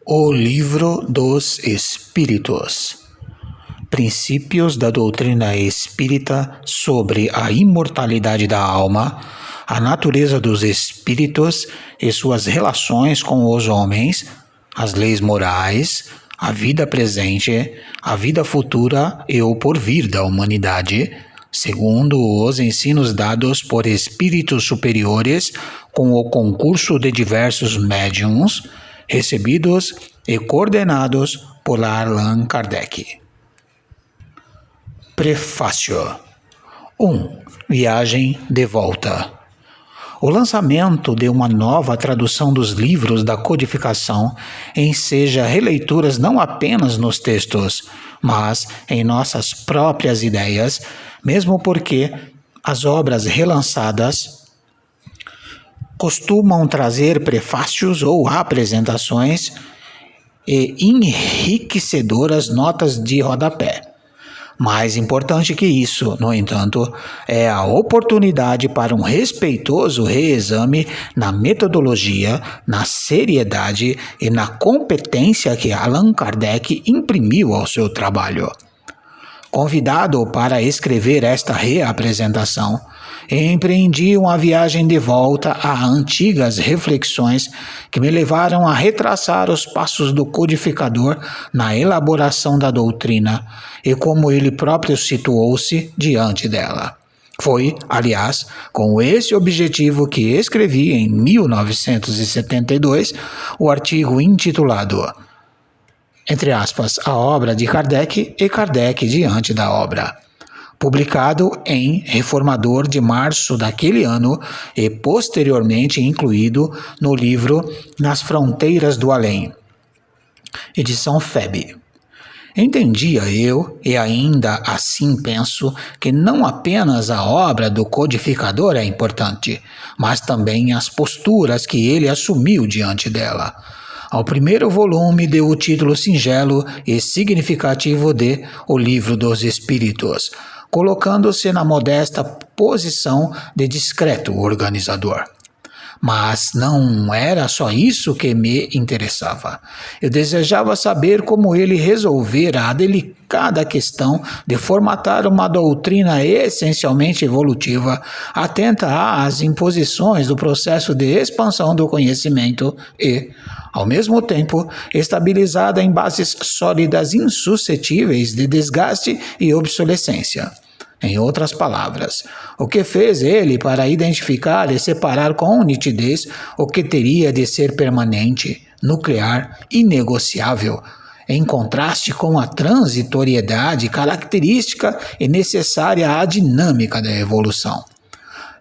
O Livro dos Espíritos. Princípios da doutrina espírita sobre a imortalidade da alma, a natureza dos espíritos e suas relações com os homens, as leis morais, a vida presente, a vida futura e o porvir da humanidade, segundo os ensinos dados por espíritos superiores com o concurso de diversos médiuns, recebidos e coordenados por Allan Kardec. Prefácio 1. Viagem de volta. O lançamento de uma nova tradução dos livros da codificação enseja releituras não apenas nos textos, mas em nossas próprias ideias, mesmo porque as obras relançadas costumam trazer prefácios ou apresentações e enriquecedoras notas de rodapé. Mais importante que isso, no entanto, é a oportunidade para um respeitoso reexame na metodologia, na seriedade e na competência que Allan Kardec imprimiu ao seu trabalho. Convidado para escrever esta reapresentação, empreendi uma viagem de volta a antigas reflexões que me levaram a retraçar os passos do codificador na elaboração da doutrina e como ele próprio situou-se diante dela. Foi, aliás, com esse objetivo que escrevi em 1972 o artigo intitulado, entre aspas, a obra de Kardec e Kardec diante da obra, publicado em Reformador de março daquele ano e posteriormente incluído no livro Nas Fronteiras do Além, edição FEB. Entendia eu, e ainda assim penso, que não apenas a obra do codificador é importante, mas também as posturas que ele assumiu diante dela. Ao primeiro volume deu o título singelo e significativo de O Livro dos Espíritos, colocando-se na modesta posição de discreto organizador. Mas não era só isso que me interessava. Eu desejava saber como ele resolvera a delicada questão de formatar uma doutrina essencialmente evolutiva, atenta às imposições do processo de expansão do conhecimento e, ao mesmo tempo, estabilizada em bases sólidas insuscetíveis de desgaste e obsolescência. Em outras palavras, o que fez ele para identificar e separar com nitidez o que teria de ser permanente, nuclear, inegociável, em contraste com a transitoriedade característica e necessária à dinâmica da evolução,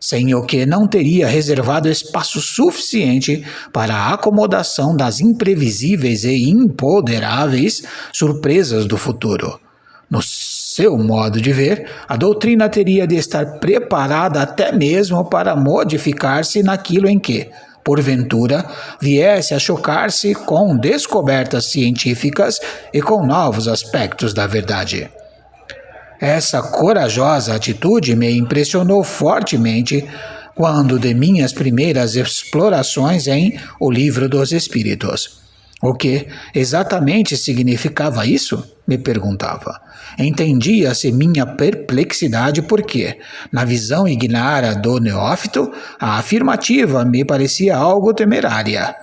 sem o que não teria reservado espaço suficiente para a acomodação das imprevisíveis e imponderáveis surpresas do futuro. No seu modo de ver, a doutrina teria de estar preparada até mesmo para modificar-se naquilo em que, porventura, viesse a chocar-se com descobertas científicas e com novos aspectos da verdade. Essa corajosa atitude me impressionou fortemente quando de minhas primeiras explorações em O Livro dos Espíritos. O que exatamente significava isso? Me perguntava. Entendia-se minha perplexidade porque, na visão ignara do neófito, a afirmativa me parecia algo temerária.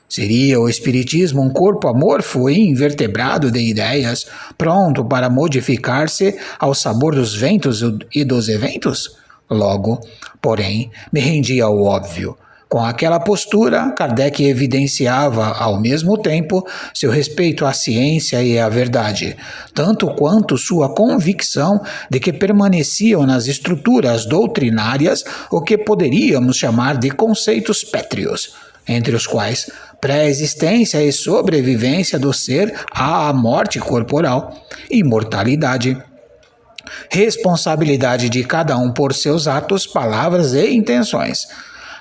Seria o espiritismo um corpo amorfo e invertebrado de ideias, pronto para modificar-se ao sabor dos ventos e dos eventos? Logo, porém, me rendia ao óbvio. Com aquela postura, Kardec evidenciava, ao mesmo tempo, seu respeito à ciência e à verdade, tanto quanto sua convicção de que permaneciam nas estruturas doutrinárias o que poderíamos chamar de conceitos pétreos, entre os quais pré-existência e sobrevivência do ser à morte corporal, imortalidade, responsabilidade de cada um por seus atos, palavras e intenções.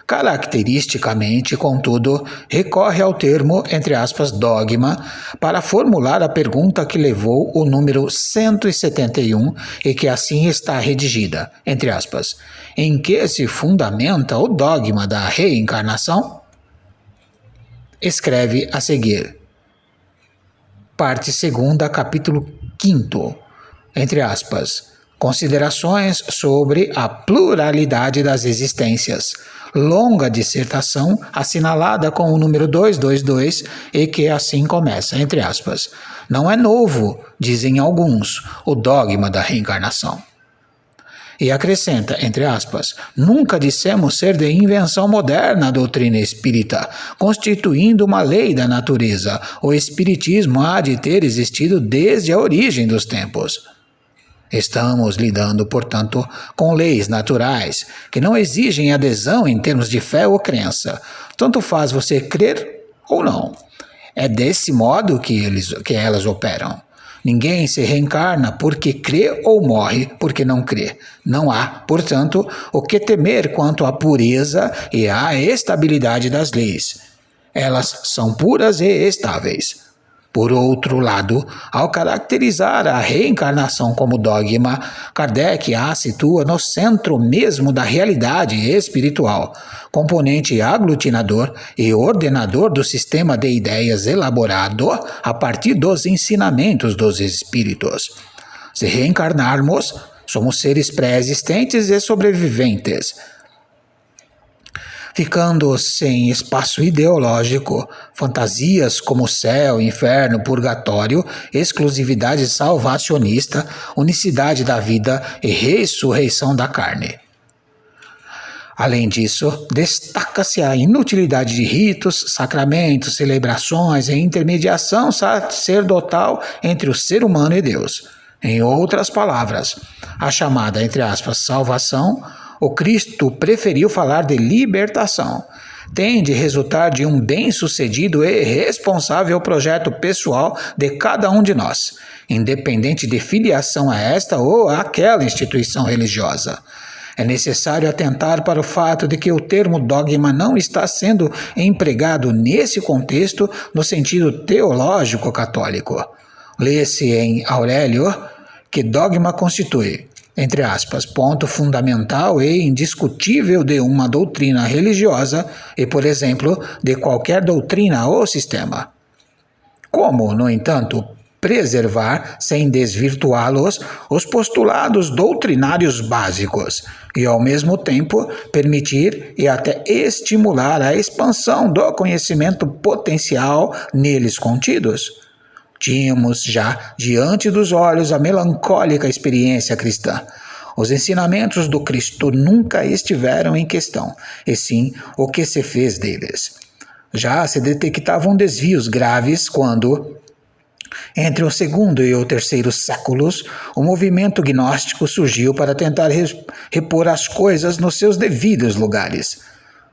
Caracteristicamente, contudo, recorre ao termo, entre aspas, dogma, para formular a pergunta que levou o número 171 e que assim está redigida, entre aspas, em que se fundamenta o dogma da reencarnação? Escreve a seguir. parte 2ª, capítulo 5º, entre aspas, considerações sobre a pluralidade das existências, longa dissertação assinalada com o número 222 e que assim começa, entre aspas, não é novo, dizem alguns, o dogma da reencarnação. E acrescenta, entre aspas, nunca dissemos ser de invenção moderna a doutrina espírita, constituindo uma lei da natureza. O espiritismo há de ter existido desde a origem dos tempos. Estamos lidando, portanto, com leis naturais, que não exigem adesão em termos de fé ou crença. Tanto faz você crer ou não. É desse modo que elas operam. Ninguém se reencarna porque crê ou morre porque não crê. Não há, portanto, o que temer quanto à pureza e à estabilidade das leis. Elas são puras e estáveis. Por outro lado, ao caracterizar a reencarnação como dogma, Kardec a situa no centro mesmo da realidade espiritual, componente aglutinador e ordenador do sistema de ideias elaborado a partir dos ensinamentos dos espíritos. Se reencarnarmos, somos seres pré-existentes e sobreviventes, ficando sem espaço ideológico, fantasias como céu, inferno, purgatório, exclusividade salvacionista, unicidade da vida e ressurreição da carne. Além disso, destaca-se a inutilidade de ritos, sacramentos, celebrações e intermediação sacerdotal entre o ser humano e Deus. Em outras palavras, a chamada, entre aspas, salvação, o Cristo preferiu falar de libertação. Tem de resultar de um bem-sucedido e responsável projeto pessoal de cada um de nós, independente de filiação a esta ou àquela instituição religiosa. É necessário atentar para o fato de que o termo dogma não está sendo empregado nesse contexto no sentido teológico católico. Lê-se em Aurélio que dogma constitui, entre aspas, ponto fundamental e indiscutível de uma doutrina religiosa e, por exemplo, de qualquer doutrina ou sistema. Como, no entanto, preservar, sem desvirtuá-los, os postulados doutrinários básicos e, ao mesmo tempo, permitir e até estimular a expansão do conhecimento potencial neles contidos? Tínhamos já diante dos olhos a melancólica experiência cristã. Os ensinamentos do Cristo nunca estiveram em questão, e sim o que se fez deles. Já se detectavam desvios graves quando, entre o 2º e o 3º séculos, o movimento gnóstico surgiu para tentar repor as coisas nos seus devidos lugares.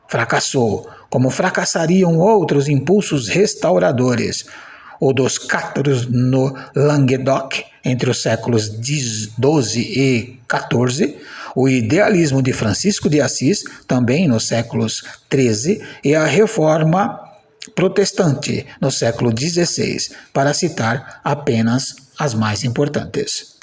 Fracassou, como fracassariam outros impulsos restauradores, o dos cátaros no Languedoc, entre os séculos XII e XIV, o idealismo de Francisco de Assis, também nos séculos XIII, e a reforma protestante no século XVI, para citar apenas as mais importantes.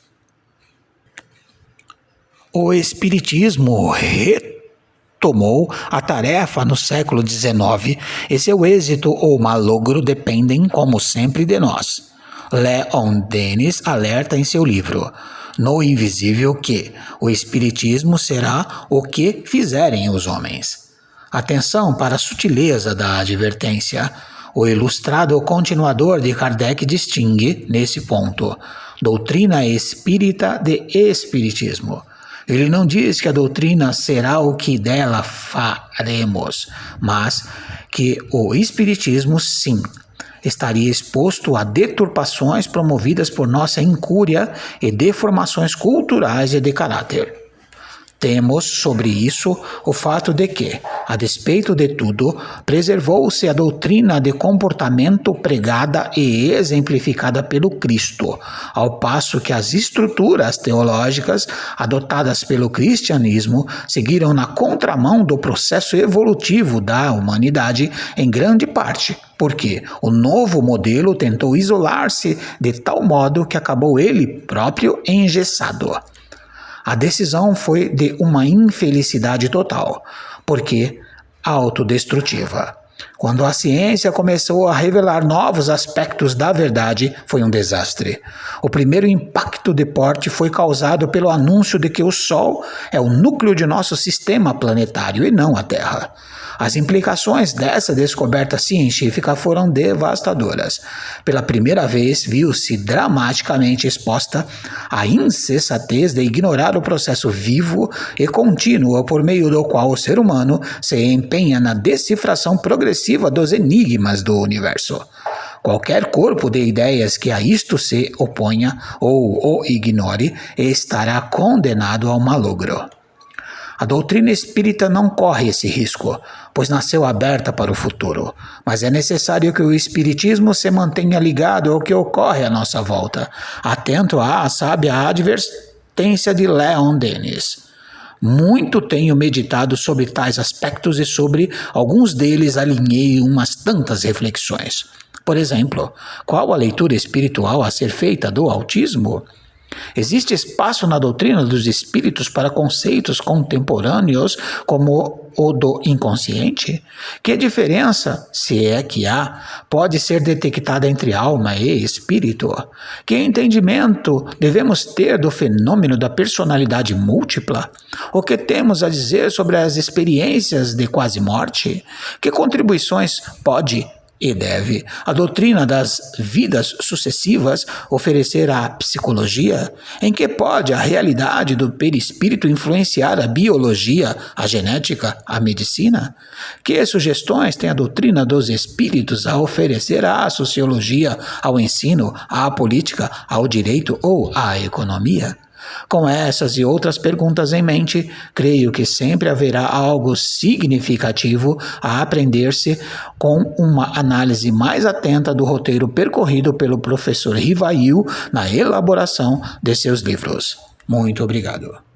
O Espiritismo retomou a tarefa no século XIX e seu êxito ou malogro dependem, como sempre, de nós. Leon Denis alerta em seu livro No Invisível que o Espiritismo será o que fizerem os homens. Atenção para a sutileza da advertência. O ilustrado continuador de Kardec distingue, nesse ponto, doutrina espírita de espiritismo. Ele não diz que a doutrina será o que dela faremos, mas que o espiritismo, sim, estaria exposto a deturpações promovidas por nossa incúria e deformações culturais e de caráter. Temos sobre isso o fato de que, a despeito de tudo, preservou-se a doutrina de comportamento pregada e exemplificada pelo Cristo, ao passo que as estruturas teológicas adotadas pelo cristianismo seguiram na contramão do processo evolutivo da humanidade em grande parte, porque o novo modelo tentou isolar-se de tal modo que acabou ele próprio engessado. A decisão foi de uma infelicidade total, porque autodestrutiva. Quando a ciência começou a revelar novos aspectos da verdade, foi um desastre. O primeiro impacto de porte foi causado pelo anúncio de que o Sol é o núcleo de nosso sistema planetário e não a Terra. As implicações dessa descoberta científica foram devastadoras. Pela primeira vez, viu-se dramaticamente exposta a insensatez de ignorar o processo vivo e contínuo por meio do qual o ser humano se empenha na decifração progressiva dos enigmas do universo. Qualquer corpo de ideias que a isto se oponha ou o ignore estará condenado ao malogro. A doutrina espírita não corre esse risco, pois nasceu aberta para o futuro, mas é necessário que o espiritismo se mantenha ligado ao que ocorre à nossa volta, atento à sábia advertência de Leon Denis. Muito tenho meditado sobre tais aspectos e sobre alguns deles alinhei umas tantas reflexões. Por exemplo, qual a leitura espiritual a ser feita do autismo? Existe espaço na doutrina dos espíritos para conceitos contemporâneos como o do inconsciente? Que diferença, se é que há, pode ser detectada entre alma e espírito? Que entendimento devemos ter do fenômeno da personalidade múltipla? O que temos a dizer sobre as experiências de quase morte? Que contribuições pode e deve a doutrina das vidas sucessivas oferecer à psicologia? Em que pode a realidade do perispírito influenciar a biologia, a genética, a medicina? Que sugestões tem a doutrina dos espíritos a oferecer à sociologia, ao ensino, à política, ao direito ou à economia? Com essas e outras perguntas em mente, creio que sempre haverá algo significativo a aprender-se com uma análise mais atenta do roteiro percorrido pelo professor Rivail na elaboração de seus livros. Muito obrigado.